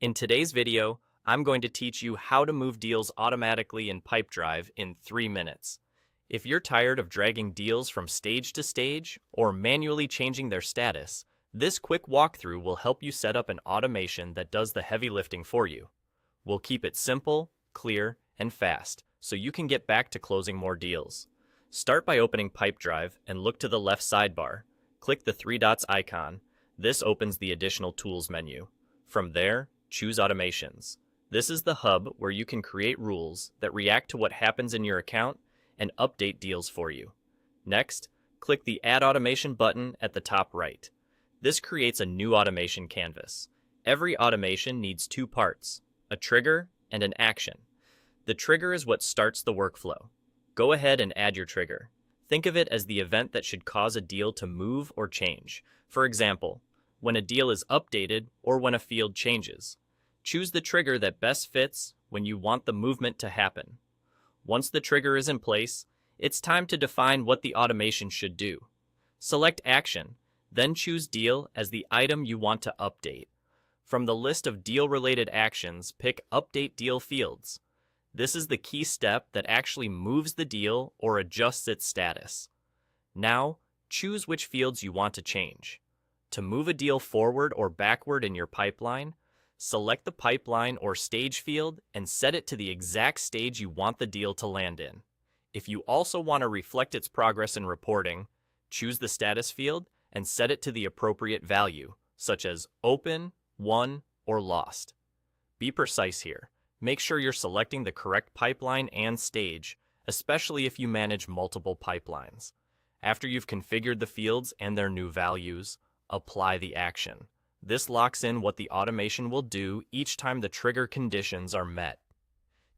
In today's video, I'm going to teach you how to move deals automatically in Pipedrive in 3 minutes. If you're tired of dragging deals from stage to stage or manually changing their status, this quick walkthrough will help you set up an automation that does the heavy lifting for you. We'll keep it simple, clear, and fast so you can get back to closing more deals. Start by opening Pipedrive and look to the left sidebar. Click the 3 dots icon. This opens the Additional Tools menu. From there, choose Automations. This is the hub where you can create rules that react to what happens in your account and update deals for you. Next, click the Add Automation button at the top right. This creates a new automation canvas. Every automation needs 2 parts, a trigger and an action. The trigger is what starts the workflow. Go ahead and add your trigger. Think of it as the event that should cause a deal to move or change. For example, when a deal is updated or when a field changes. Choose the trigger that best fits when you want the movement to happen. Once the trigger is in place, it's time to define what the automation should do. Select Action, then choose Deal as the item you want to update. From the list of deal-related actions, pick Update Deal Fields. This is the key step that actually moves the deal or adjusts its status. Now, choose which fields you want to change. To move a deal forward or backward in your pipeline, select the pipeline or stage field and set it to the exact stage you want the deal to land in. If you also want to reflect its progress in reporting, choose the status field and set it to the appropriate value, such as open, won, or lost. Be precise here. Make sure you're selecting the correct pipeline and stage, especially if you manage multiple pipelines. After you've configured the fields and their new values, apply the action. This locks in what the automation will do each time the trigger conditions are met.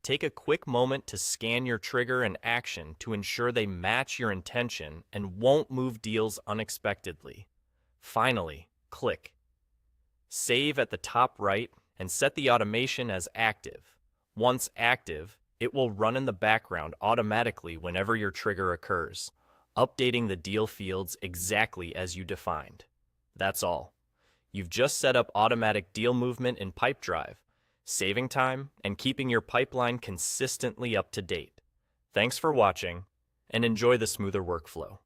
Take a quick moment to scan your trigger and action to ensure they match your intention and won't move deals unexpectedly. Finally, click Save at the top right and set the automation as active. Once active, it will run in the background automatically whenever your trigger occurs, updating the deal fields exactly as you defined. That's all. You've just set up automatic deal movement in Pipedrive, saving time and keeping your pipeline consistently up to date. Thanks for watching, and enjoy the smoother workflow.